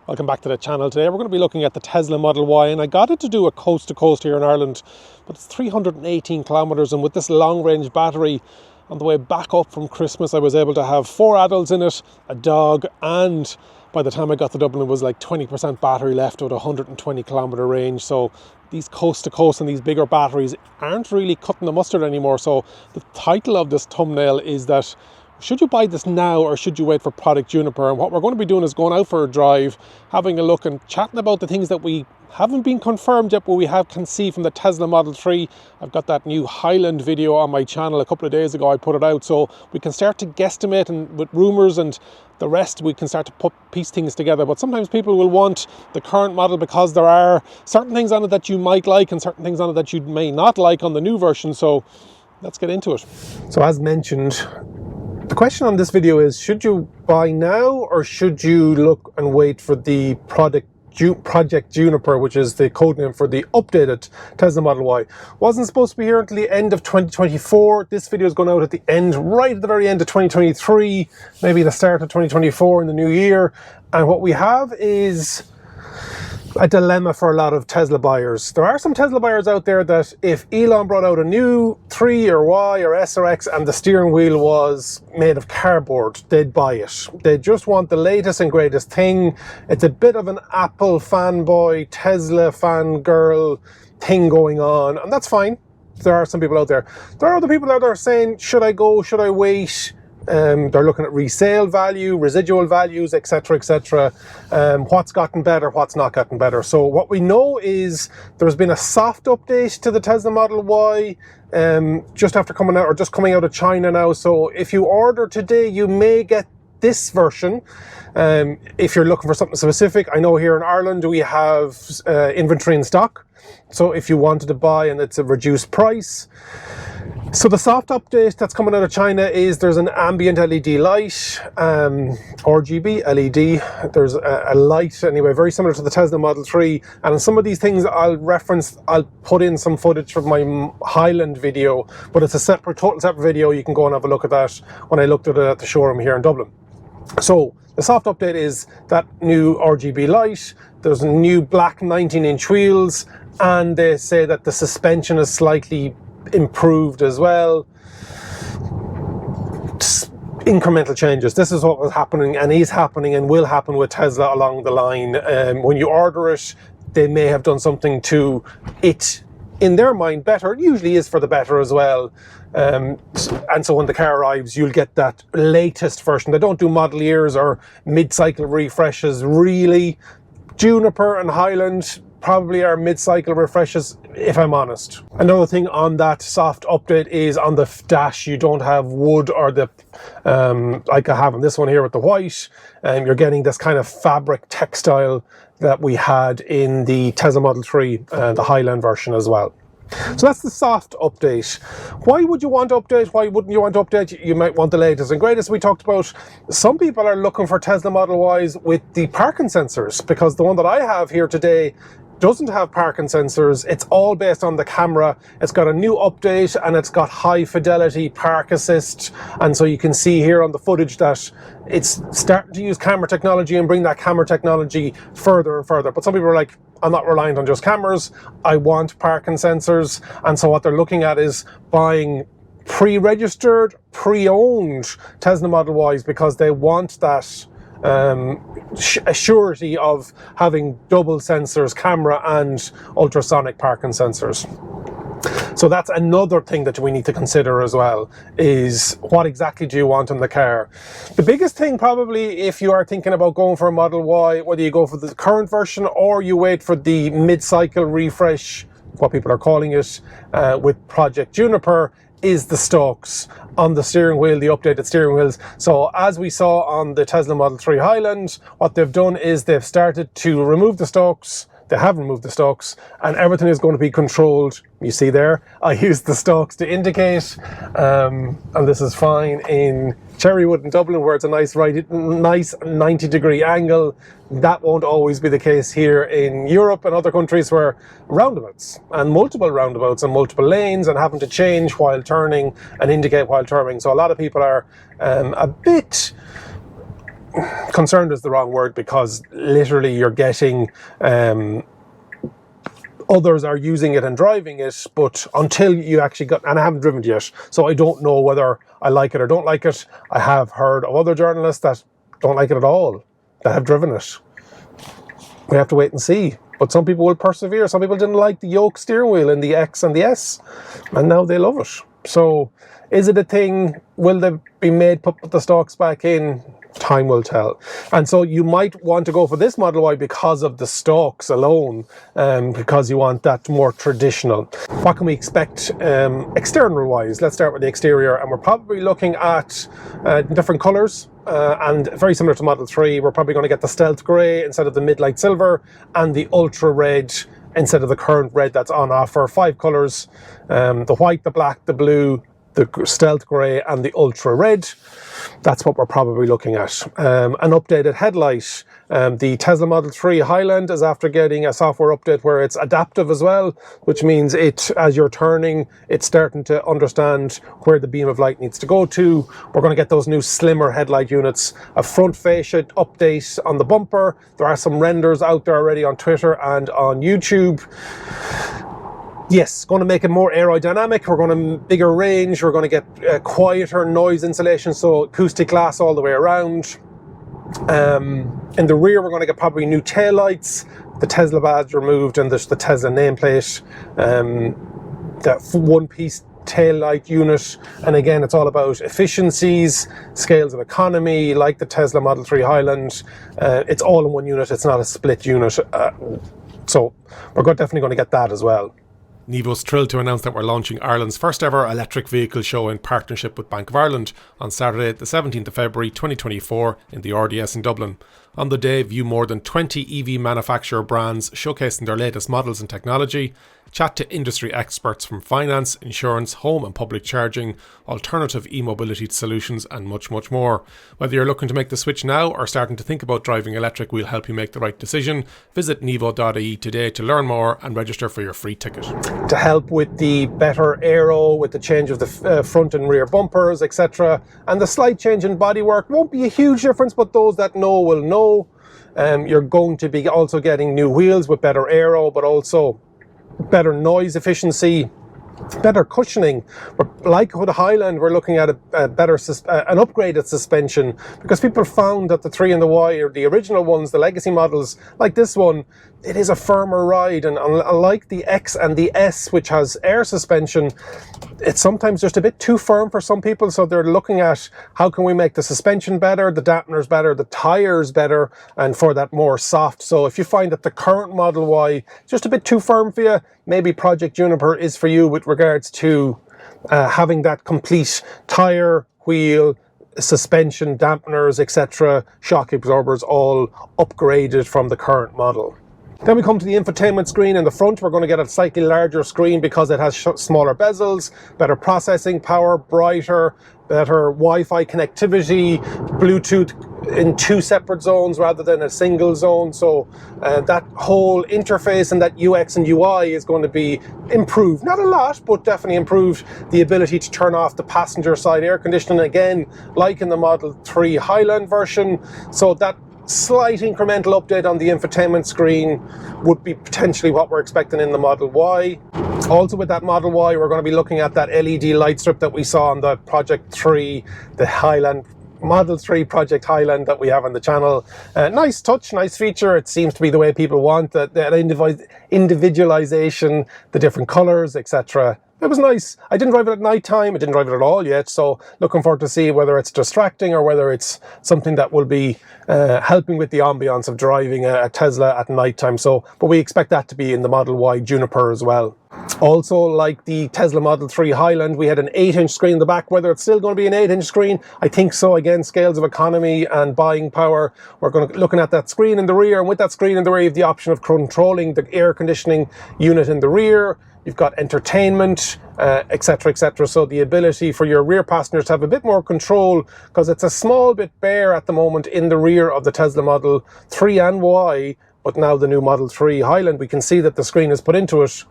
Welcome back to the channel. Today we're going to be looking at the Tesla Model Y, and I got it to do a coast to coast here in Ireland, but it's 318 kilometers, and with this long range battery on the way back up from Christmas I was able to have 4 adults in it, a dog, and by the time I got to Dublin it was like 20% battery left with a 120 kilometer range. So these coast to coast and these bigger batteries aren't really cutting the mustard anymore. So the title of this thumbnail is that should you buy this now or should you wait for Project Juniper? And what we're going to be doing is going out for a drive, having a look and chatting about the things that we haven't been confirmed yet, but we can see from the Tesla Model 3. I've got that new Highland video on my channel a couple of days ago. I put it out, so we can start to guesstimate, and with rumours and the rest we can start to piece things together. But sometimes people will want the current model because there are certain things on it that you might like and certain things on it that you may not like on the new version. So let's get into it. So as mentioned, the question on this video is, should you buy now or should you look and wait for the Project Juniper, which is the codename for the updated Tesla Model Y? Wasn't supposed to be here until the end of 2024. This video is going out at the end, right at the very end of 2023, maybe the start of 2024 in the new year. And what we have is a dilemma for a lot of Tesla buyers. There are some Tesla buyers out there that if Elon brought out a new 3 or Y or S or X and the steering wheel was made of cardboard, they'd buy it. They just want the latest and greatest thing. It's a bit of an Apple fanboy, Tesla fangirl thing going on, and that's fine. There are some people out there. There are other people out there saying, should I go, should I wait? They're looking at resale value, residual values, etc, etc. What's gotten better, what's not gotten better. So what we know is there's been a soft update to the Tesla Model Y just after coming out, or just coming out of China now. So if you order today, you may get this version. If you're looking for something specific, I know here in Ireland we have inventory in stock. So if you wanted to buy and it's a reduced price. So the soft update that's coming out of China is there's an ambient LED light, RGB LED. There's a light anyway, very similar to the Tesla Model 3. And in some of these things I'll put in some footage from my Highland video, but it's a total separate video. You can go and have a look at that when I looked at it at the showroom here in Dublin. So the soft update is that new RGB light. There's a new black 19-inch wheels, and they say that the suspension is slightly improved as well. Incremental changes. This is what was happening and is happening and will happen with Tesla along the line. When you order it, they may have done something to it in their mind better. It usually is for the better as well. And so when the car arrives, you'll get that latest version. They don't do model years or mid-cycle refreshes really. Juniper and Highland probably are mid-cycle refreshes, if I'm honest. Another thing on that soft update is on the dash, you don't have wood or the like I have on this one here with the white. You're getting this kind of fabric textile that we had in the Tesla Model 3, the Highland version as well. So that's the soft update. Why would you want to update? Why wouldn't you want to update? You might want the latest and greatest. We talked about some people are looking for Tesla Model Ys with the parking sensors, because the one that I have here today doesn't have parking sensors. It's all based on the camera. It's got a new update and it's got high fidelity park assist. And so you can see here on the footage that it's starting to use camera technology and bring that camera technology further and further. But some people are like, I'm not reliant on just cameras. I want parking sensors. And so what they're looking at is buying pre-registered, pre-owned Tesla Model Ys, because they want that a surety of having double sensors, camera and ultrasonic parking sensors. So that's another thing that we need to consider as well, is what exactly do you want in the car. The biggest thing probably, if you are thinking about going for a Model Y, whether you go for the current version or you wait for the mid-cycle refresh, what people are calling it, with Project Juniper, is the stalks on the steering wheel, the updated steering wheels. So as we saw on the Tesla Model 3 Highland, what they've done is they've started to remove the stalks. They have removed the stalks and everything is going to be controlled. You see there, I used the stalks to indicate, and this is fine in Cherrywood in Dublin, where it's a nice 90-degree angle. That won't always be the case here in Europe and other countries where roundabouts and multiple lanes and having to change while turning and indicate while turning. So a lot of people are a bit concerned is the wrong word, because literally you're getting others are using it and driving it, but until you actually got, and I haven't driven it yet, so I don't know whether I like it or don't like it. I have heard of other journalists that don't like it at all, that have driven it. We have to wait and see. But some people will persevere. Some people didn't like the yoke steering wheel in the X and the S, and now they love it. So is it a thing? Will they be made, put the stalks back in? Time will tell. And so you might want to go for this Model Y because of the stalks alone, because you want that more traditional. What can we expect external wise? Let's start with the exterior, and we're probably looking at different colours. And very similar to Model 3, we're probably going to get the stealth grey instead of the midlight silver, and the ultra red instead of the current red that's on offer. 5 colours, the white, the black, the blue, the stealth grey and the ultra red. That's what we're probably looking at. An updated headlight. The Tesla Model 3 Highland is after getting a software update where it's adaptive as well, which means it, as you're turning, it's starting to understand where the beam of light needs to go to. We're going to get those new slimmer headlight units. A front fascia update on the bumper. There are some renders out there already on Twitter and on YouTube. Yes, going to make it more aerodynamic. We're going to bigger range. We're going to get quieter noise insulation, so acoustic glass all the way around. In the rear, we're going to get probably new tail lights, the Tesla badge removed, and there's the Tesla nameplate. That one-piece tail light unit, and again, it's all about efficiencies, scales of economy, like the Tesla Model 3 Highland. It's all in one unit. It's not a split unit. So we're definitely going to get that as well. Nevo's thrilled to announce that we're launching Ireland's first ever electric vehicle show in partnership with Bank of Ireland on Saturday, the 17th of February 2024 in the RDS in Dublin. On the day, view more than 20 EV manufacturer brands showcasing their latest models and technology, chat to industry experts from finance, insurance, home and public charging, alternative e-mobility solutions and much, much more. Whether you're looking to make the switch now or starting to think about driving electric, we'll help you make the right decision. Visit Nevo.ie today to learn more and register for your free ticket. To help with the better Aero, with the change of the front and rear bumpers, etc. And the slight change in bodywork won't be a huge difference, but those that know will know. You're going to be also getting new wheels with better Aero, but also better noise efficiency, better cushioning. Like with the Highland, we're looking at a better, an upgraded suspension, because people found that the 3 and the Y, or the original ones, the legacy models, like this one, it is a firmer ride, and unlike the X and the S, which has air suspension, it's sometimes just a bit too firm for some people, so they're looking at how can we make the suspension better, the dampeners better, the tyres better, and for that more soft. So if you find that the current Model Y is just a bit too firm for you, maybe Project Juniper is for you with regards to having that complete tyre, wheel, suspension, dampeners, etc., shock absorbers all upgraded from the current model. Then we come to the infotainment screen in the front. We're going to get a slightly larger screen because it has smaller bezels, better processing power, brighter, better Wi-Fi connectivity, Bluetooth in 2 separate zones rather than a single zone. So that whole interface and that UX and UI is going to be improved. Not a lot, but definitely improved. The ability to turn off the passenger side air conditioning, again, like in the Model 3 Highland version. So that slight incremental update on the infotainment screen would be potentially what we're expecting in the Model Y. Also with that Model Y, we're going to be looking at that LED light strip that we saw on the Project 3, the Highland, Model 3 Project Highland that we have on the channel. Nice touch, nice feature. It seems to be the way people want that individualization, the different colors, etc. It was nice. I didn't drive it at night time. I didn't drive it at all yet. So looking forward to see whether it's distracting or whether it's something that will be helping with the ambience of driving a Tesla at night time. So, but we expect that to be in the Model Y Juniper as well. Also, like the Tesla Model 3 Highland, we had an 8-inch screen in the back. Whether it's still going to be an 8-inch screen, I think so. Again, scales of economy and buying power. We're going to looking at that screen in the rear, and with that screen in the rear, you have the option of controlling the air conditioning unit in the rear. You've got entertainment, etc., etc. So the ability for your rear passengers to have a bit more control, because it's a small bit bare at the moment in the rear of the Tesla Model 3 and Y, but now the new Model 3 Highland, we can see that the screen is put into it.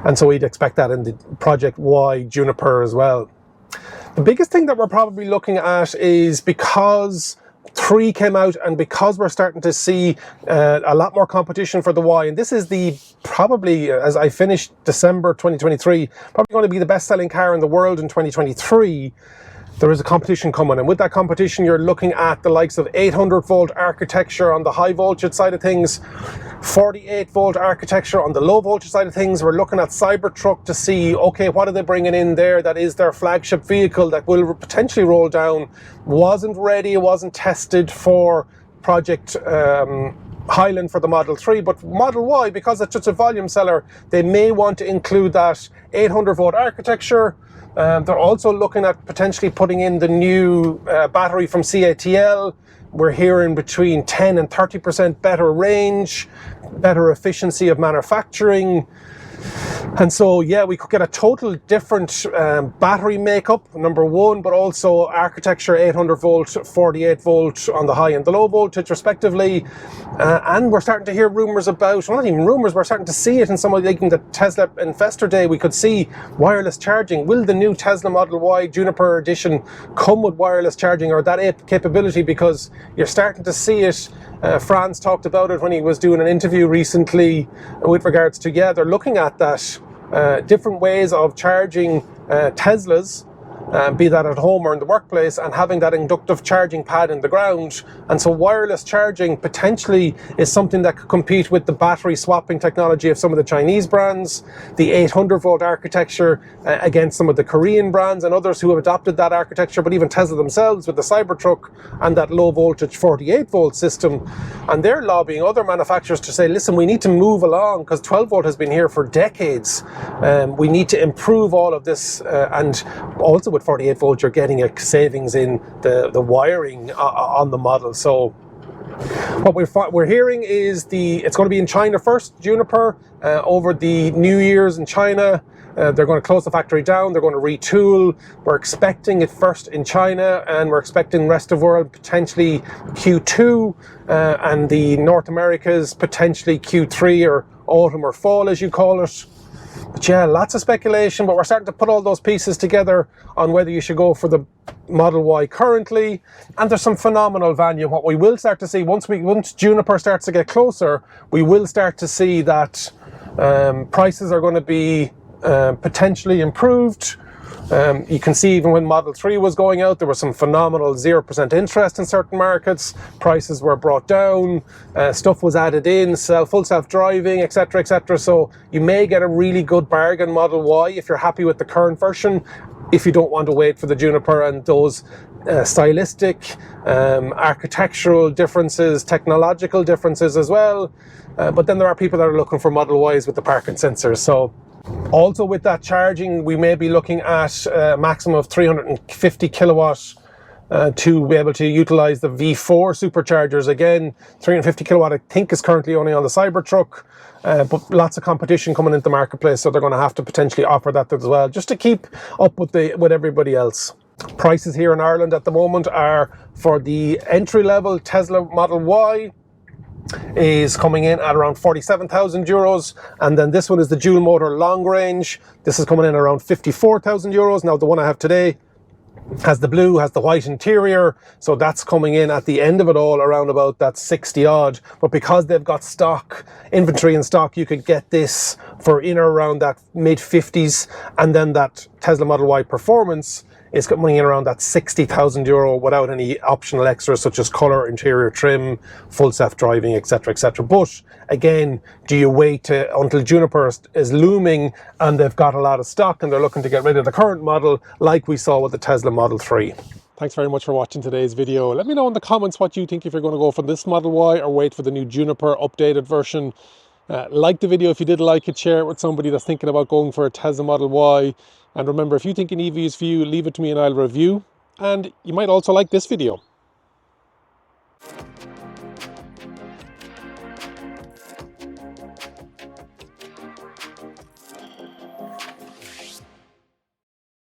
And so we'd expect that in the Project Y Juniper as well. The biggest thing that we're probably looking at is, because 3 came out, and because we're starting to see a lot more competition for the Y, and this is the probably, as I finished December 2023, probably going to be the best-selling car in the world in 2023, there is a competition coming, and with that competition you're looking at the likes of 800 volt architecture on the high voltage side of things, 48 volt architecture on the low voltage side of things. We're looking at Cybertruck to see, okay, what are they bringing in there that is their flagship vehicle that will potentially roll down. Wasn't ready, wasn't tested for Project Highland for the Model 3, but Model Y, because it's such a volume seller, they may want to include that 800 volt architecture. They're also looking at potentially putting in the new battery from CATL. We're hearing between 10 and 30% better range, better efficiency of manufacturing. And so, yeah, we could get a total different battery makeup, number one, but also architecture 800 volt, 48 volt on the high and the low voltage, respectively. And we're starting to hear rumors about, well, not even rumors, we're starting to see it in some of the Tesla Investor Day. We could see wireless charging. Will the new Tesla Model Y Juniper Edition come with wireless charging or that capability? Because you're starting to see it. Franz talked about it when he was doing an interview recently with regards to, yeah, they're looking at that, different ways of charging Teslas, be that at home or in the workplace, and having that inductive charging pad in the ground. And so wireless charging potentially is something that could compete with the battery swapping technology of some of the Chinese brands, the 800 volt architecture against some of the Korean brands and others who have adopted that architecture, but even Tesla themselves with the Cybertruck and that low voltage 48 volt system. And they're lobbying other manufacturers to say, listen, we need to move along because 12 volt has been here for decades. We need to improve all of this, and also with 48 volt you're getting a savings in the wiring on the model. So what we're hearing is it's going to be in China first, Juniper, over the New Year's in China. They're going to close the factory down, they're going to retool. We're expecting it first in China, and we're expecting the rest of the world potentially Q2, and the North Americas potentially Q3 or autumn or fall as you call it. But yeah, lots of speculation, but we're starting to put all those pieces together on whether you should go for the Model Y currently. And there's some phenomenal value. What we will start to see, once Juniper starts to get closer, we will start to see that prices are going to be potentially improved. You can see even when Model 3 was going out, there was some phenomenal 0% interest in certain markets. Prices were brought down, stuff was added in, full self-driving, etc., etc. So you may get a really good bargain Model Y if you're happy with the current version, if you don't want to wait for the Juniper and those stylistic, architectural differences, technological differences as well. But then there are people that are looking for Model Ys with the parking sensors. So also with that charging, we may be looking at a maximum of 350 kilowatt to be able to utilize the V4 superchargers. Again, 350 kilowatt I think is currently only on the Cybertruck, but lots of competition coming into the marketplace, so they're going to have to potentially offer that as well, just to keep up with everybody else. Prices here in Ireland at the moment are, for the entry-level Tesla Model Y, is coming in at around 47,000 euros, and then this one is the dual motor long range. This is coming in around 54,000 euros. Now the one I have today has the blue, has the white interior, so that's coming in at the end of it all around about that 60 odd. But because they've got inventory in stock, you could get this for in or around that mid 50s, and then that Tesla Model Y Performance is coming in around that 60,000 euro without any optional extras such as colour, interior trim, full self-driving, etc., etc. But again, do you wait until Juniper is looming and they've got a lot of stock and they're looking to get rid of the current model like we saw with the Tesla Model 3? Thanks very much for watching today's video. Let me know in the comments what you think, if you're going to go for this Model Y or wait for the new Juniper updated version. Like the video if you did like it, share it with somebody that's thinking about going for a Tesla Model Y. And remember, if you think an EV is for you, leave it to me and I'll review. And you might also like this video.